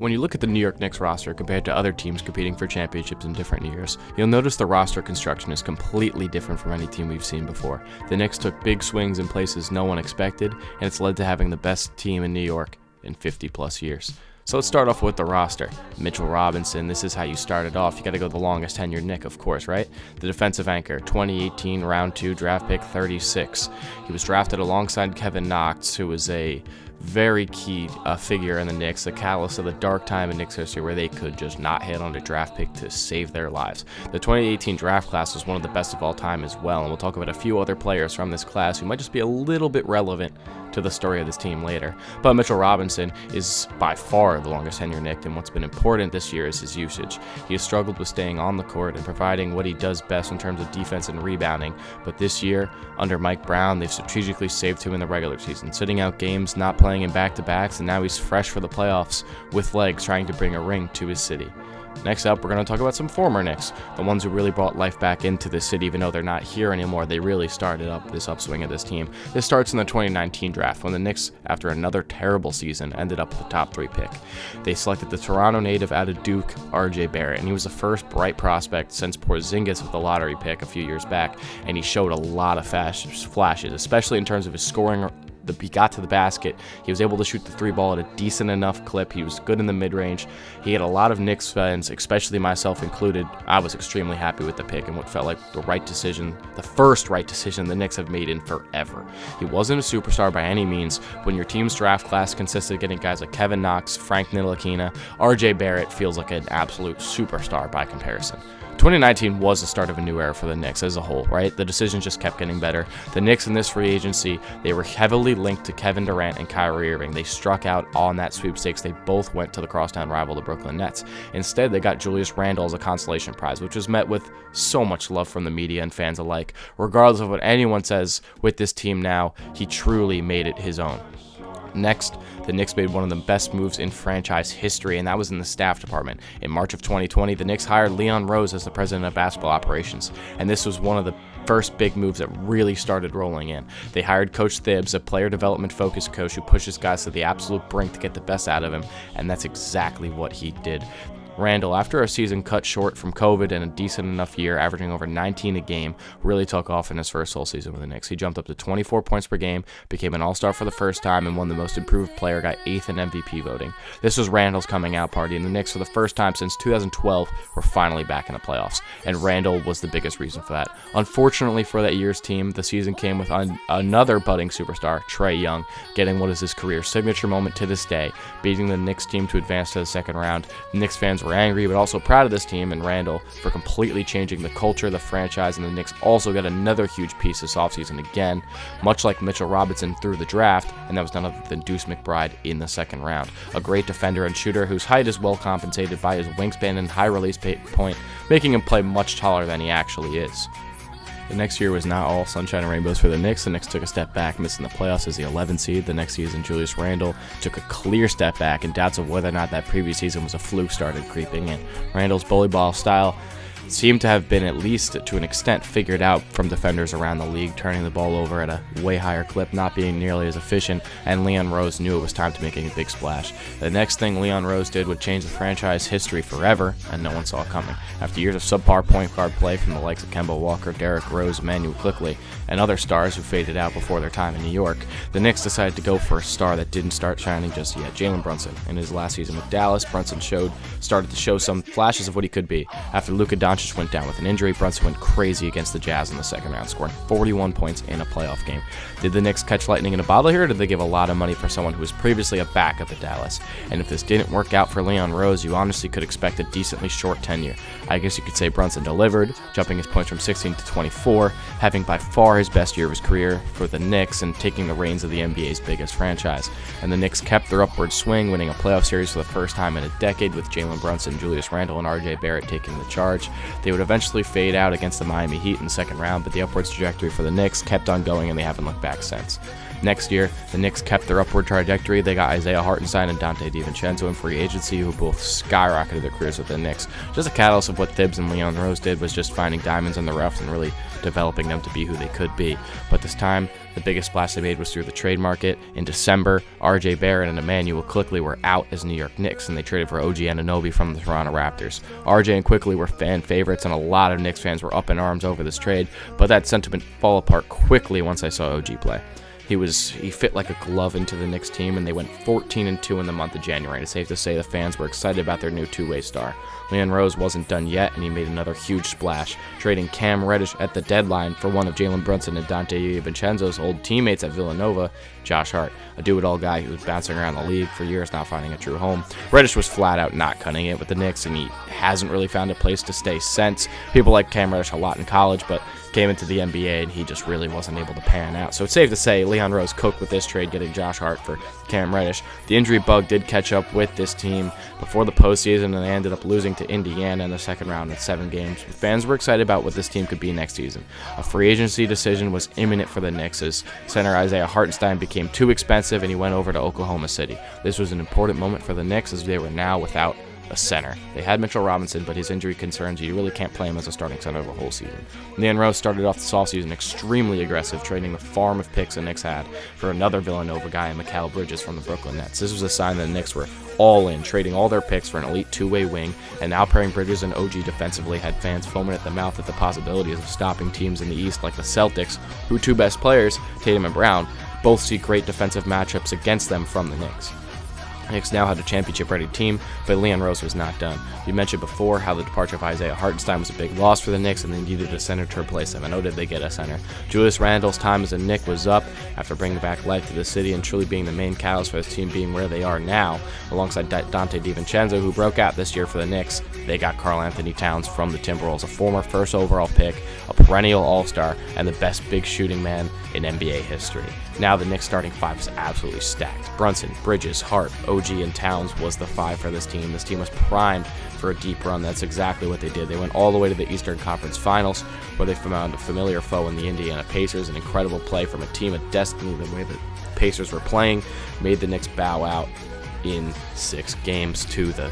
When you look at the New York Knicks roster compared to other teams competing for championships in different years, you'll notice the roster construction is completely different from any team we've seen before. The Knicks took big swings in places no one expected, and it's led to having the best team in New York in 50 plus years. So let's start off with the roster. Mitchell Robinson, this is how you started off. You got to go the longest tenured Knick, of course, right? The defensive anchor, 2018 round 2 draft pick, 36. He was drafted alongside Kevin Knox, who was a very key figure in the Knicks, the catalyst of the dark time in Knicks history where they could just not hit on a draft pick to save their lives. The 2018 draft class was one of the best of all time as well, and we'll talk about a few other players from this class who might just be a little bit relevant to the story of this team later. But Mitchell Robinson is by far the longest tenure Knick, and what's been important this year is his usage. He has struggled with staying on the court and providing what he does best in terms of defense and rebounding, but this year, under Mike Brown, they've strategically saved him in the regular season, sitting out games, not playing in back-to-backs, and now he's fresh for the playoffs with legs trying to bring a ring to his city. Next up, we're going to talk about some former Knicks, the ones who really brought life back into this city. Even though they're not here anymore, they really started up this upswing of this team. This starts in the 2019 draft when the Knicks, after another terrible season, ended up with the top 3 pick. They selected the Toronto native out of Duke, RJ Barrett, and he was the first bright prospect since Porzingis with the lottery pick a few years back, and he showed a lot of flashes, especially in terms of his scoring. He got to the basket. He was able to shoot the 3 ball at a decent enough clip. He was good in the mid-range. He had a lot of Knicks fans, especially myself included. I was extremely happy with the pick and what felt like the right decision, the first right decision the Knicks have made in forever. He wasn't a superstar by any means. When your team's draft class consists of getting guys like Kevin Knox, Frank Ntilikina, RJ Barrett feels like an absolute superstar by comparison. 2019 was the start of a new era for the Knicks as a whole, right? The decisions just kept getting better. The Knicks in this free agency, they were heavily linked to Kevin Durant and Kyrie Irving. They struck out on that sweepstakes. They both went to the crosstown rival, the Brooklyn Nets. Instead, they got Julius Randle as a consolation prize, which was met with so much love from the media and fans alike. Regardless of what anyone says with this team now, he truly made it his own. Next, the Knicks made one of the best moves in franchise history, and that was in the staff department. In March of 2020, the Knicks hired Leon Rose as the president of basketball operations, and this was one of the first big moves that really started rolling in. They hired Coach Thibs, a player development focused coach who pushes guys to the absolute brink to get the best out of him, and that's exactly what he did. Randle, after a season cut short from COVID and a decent enough year, averaging over 19 a game, really took off in his first full season with the Knicks. He jumped up to 24 points per game, became an all-star for the first time, and won the most improved player, got 8th in MVP voting. This was Randle's coming out party, and the Knicks, for the first time since 2012, were finally back in the playoffs, and Randle was the biggest reason for that. Unfortunately for that year's team, the season came with another budding superstar, Trae Young, getting what is his career signature moment to this day, beating the Knicks team to advance to the second round. The Knicks fans were angry, but also proud of this team and Randle for completely changing the culture of the franchise, and the Knicks also got another huge piece this offseason again, much like Mitchell Robinson through the draft, and that was none other than Deuce McBride in the second round. A great defender and shooter whose height is well compensated by his wingspan and high release point, making him play much taller than he actually is. The next year was not all sunshine and rainbows for the Knicks. The Knicks took a step back, missing the playoffs as the 11th seed. The next season, Julius Randle took a clear step back, and doubts of whether or not that previous season was a fluke started creeping in. Randle's bully ball style seemed to have been, at least to an extent, figured out from defenders around the league, turning the ball over at a way higher clip, not being nearly as efficient, and Leon Rose knew it was time to make a big splash. The next thing Leon Rose did would change the franchise history forever, and no one saw it coming. After years of subpar point guard play from the likes of Kemba Walker, Derrick Rose, Emmanuel Quickley, and other stars who faded out before their time in New York, the Knicks decided to go for a star that didn't start shining just yet, Jalen Brunson. In his last season with Dallas, Brunson started to show some flashes of what he could be. After Luka Doncic went down with an injury, Brunson went crazy against the Jazz in the second round, scoring 41 points in a playoff game. Did the Knicks catch lightning in a bottle here, or did they give a lot of money for someone who was previously a backup at Dallas? And if this didn't work out for Leon Rose, you honestly could expect a decently short tenure. I guess you could say Brunson delivered, jumping his points from 16 to 24, having by far his best year of his career for the Knicks and taking the reins of the NBA's biggest franchise. And the Knicks kept their upward swing, winning a playoff series for the first time in a decade with Jalen Brunson, Julius Randle, and RJ Barrett taking the charge. They would eventually fade out against the Miami Heat in the second round, but the upwards trajectory for the Knicks kept on going, and they haven't looked back since. Next year, the Knicks kept their upward trajectory. They got Isaiah Hartenstein and Dante DiVincenzo in free agency, who both skyrocketed their careers with the Knicks. Just a catalyst of what Thibs and Leon Rose did was just finding diamonds in the rough and really developing them to be who they could be. But this time, the biggest splash they made was through the trade market. In December, RJ Barrett and Emmanuel Quickley were out as New York Knicks, and they traded for OG Anunoby from the Toronto Raptors. RJ and Quickley were fan favorites, and a lot of Knicks fans were up in arms over this trade, but that sentiment fell apart quickly once I saw OG play. He fit like a glove into the Knicks team, and they went 14-2 in the month of January. And it's safe to say the fans were excited about their new two-way star. Leon Rose wasn't done yet, and he made another huge splash, trading Cam Reddish at the deadline for one of Jalen Brunson and Dante DiVincenzo's old teammates at Villanova, Josh Hart, a do-it-all guy who was bouncing around the league for years not finding a true home. Reddish was flat out not cutting it with the Knicks, and he hasn't really found a place to stay since. People like Cam Reddish a lot in college, but came into the NBA and he just really wasn't able to pan out. So it's safe to say Leon Rose cooked with this trade, getting Josh Hart for Cam Reddish. The injury bug did catch up with this team before the postseason, and they ended up losing to Indiana in the second round in 7 games. Fans were excited about what this team could be next season. A free agency decision was imminent for the Knicks as center Isaiah Hartenstein became too expensive and he went over to Oklahoma City. This was an important moment for the Knicks as they were now without a center. They had Mitchell Robinson, but his injury concerns, you really can't play him as a starting center the whole season. Leon Rose started off this offseason extremely aggressive, trading the farm of picks the Knicks had for another Villanova guy, Mikal Bridges from the Brooklyn Nets. This was a sign that the Knicks were all in, trading all their picks for an elite two-way wing, and now pairing Bridges and OG defensively had fans foaming at the mouth at the possibilities of stopping teams in the East like the Celtics, who two best players, Tatum and Brown, both see great defensive matchups against them from the Knicks. The Knicks now had a championship-ready team, but Leon Rose was not done. We mentioned before how the departure of Isaiah Hartenstein was a big loss for the Knicks, and they needed a center to replace him. And oh, did they get a center. Julius Randle's time as a Knick was up after bringing back life to the city and truly being the main catalyst for this team being where they are now. Alongside Dante DiVincenzo, who broke out this year for the Knicks, they got Karl Anthony Towns from the Timberwolves, a former first overall pick, a perennial all-star, and the best big shooting man in NBA history. Now the Knicks starting five is absolutely stacked. Brunson, Bridges, Hart, OG, and Towns was the five for this team. This team was primed for a deep run. That's exactly what they did. They went all the way to the Eastern Conference Finals, where they found a familiar foe in the Indiana Pacers. An incredible play from a team of destiny. The way the Pacers were playing made the Knicks bow out in 6 games to the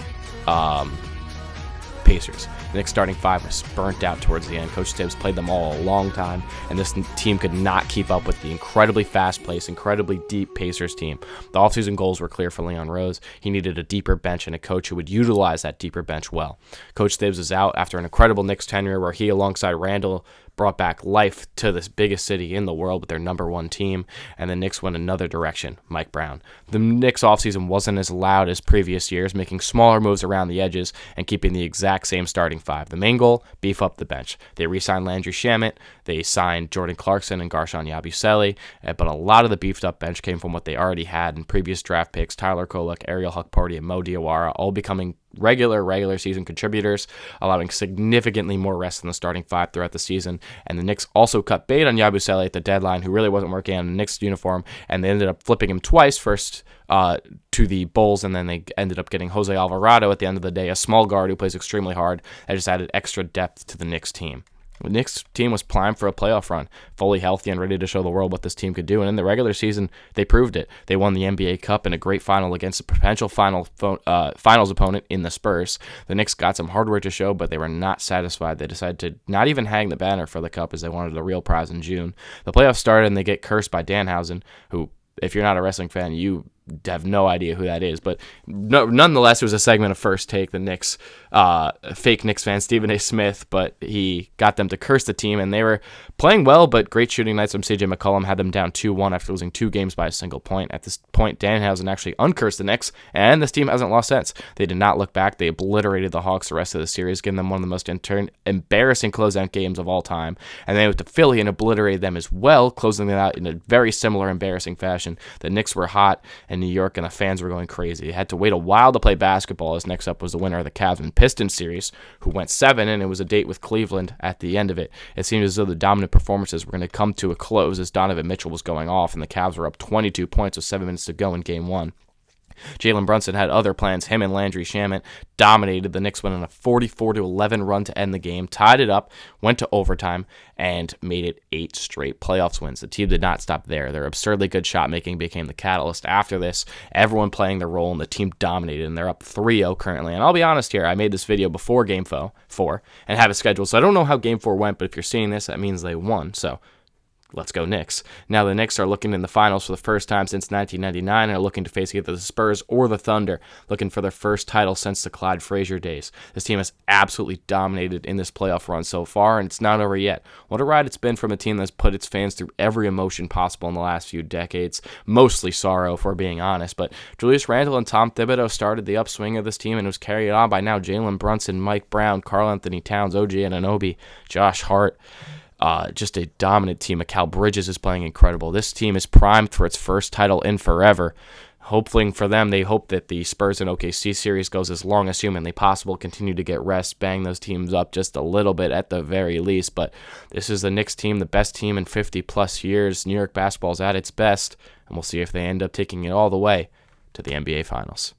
Pacers. The Knicks starting five was burnt out towards the end. Coach Thibs played them all a long time, and this team could not keep up with the incredibly fast-paced, incredibly deep Pacers team. The offseason goals were clear for Leon Rose. He needed a deeper bench and a coach who would utilize that deeper bench well. Coach Thibs is out after an incredible Knicks tenure where he, alongside Randle, brought back life to this biggest city in the world with their number 1 team, and the Knicks went another direction, Mike Brown. The Knicks offseason wasn't as loud as previous years, making smaller moves around the edges and keeping the exact same starting five. The main goal, beef up the bench. They re-signed Landry Shamet, they signed Jordan Clarkson and Garshawn Yabusele, but a lot of the beefed up bench came from what they already had in previous draft picks, Tyler Kolek, Ariel Hukparty, and Mo Diawara, all becoming regular season contributors, allowing significantly more rest in the starting five throughout the season. And the Knicks also cut bait on Yabusele at the deadline, who really wasn't working on the Knicks uniform, and they ended up flipping him twice, first to the Bulls, and then they ended up getting Jose Alvarado at the end of the day, a small guard who plays extremely hard, that just added extra depth to the Knicks team. The Knicks team was primed for a playoff run, fully healthy and ready to show the world what this team could do. And in the regular season, they proved it. They won the NBA Cup in a great final against a potential finals opponent in the Spurs. The Knicks got some hard work to show, but they were not satisfied. They decided to not even hang the banner for the Cup as they wanted a real prize in June. The playoffs started and they get cursed by Danhausen, who, if you're not a wrestling fan, you have no idea who that is, but nonetheless, it was a segment of First Take, the Knicks, fake Knicks fan, Stephen A. Smith, but he got them to curse the team, and they were playing well, but great shooting nights from C.J. McCollum had them down 2-1 after losing 2 games by a single point. At this point, Danhausen actually uncursed the Knicks, and this team hasn't lost since. They did not look back. They obliterated the Hawks the rest of the series, giving them one of the most embarrassing closeout games of all time, and they went to Philly and obliterated them as well, closing them out in a very similar embarrassing fashion. The Knicks were hot, and New York and the fans were going crazy. They had to wait a while to play basketball, as next up was the winner of the Cavs and Pistons series, who went 7, and it was a date with Cleveland at the end of it. It seemed as though the dominant performances were going to come to a close as Donovan Mitchell was going off, and the Cavs were up 22 points with 7 minutes to go in Game 1. Jalen Brunson had other plans. Him and Landry Shamet dominated. The Knicks went on a 44-11 run to end the game, tied it up, went to overtime, and made it 8 straight playoffs wins. The team did not stop there. Their absurdly good shot making became the catalyst. After this, everyone playing their role, and the team dominated, and they're up 3-0 currently. And I'll be honest here, I made this video before Game 4 and have it scheduled, so I don't know how Game 4 went, but if you're seeing this, that means they won. So let's go Knicks. Now the Knicks are looking in the finals for the first time since 1999 and are looking to face either the Spurs or the Thunder, looking for their first title since the Clyde Frazier days. This team has absolutely dominated in this playoff run so far, and it's not over yet. What a ride it's been from a team that's put its fans through every emotion possible in the last few decades, mostly sorrow, if we're being honest. But Julius Randle and Tom Thibodeau started the upswing of this team and was carried on by now Jalen Brunson, Mike Brown, Karl Anthony Towns, OG Anunoby, Josh Hart. Just a dominant team. Mikal Bridges is playing incredible. This team is primed for its first title in forever. Hopefully for them, they hope that the Spurs and OKC series goes as long as humanly possible, continue to get rest, bang those teams up just a little bit at the very least. But this is the Knicks team, the best team in 50-plus years. New York basketball is at its best, and we'll see if they end up taking it all the way to the NBA Finals.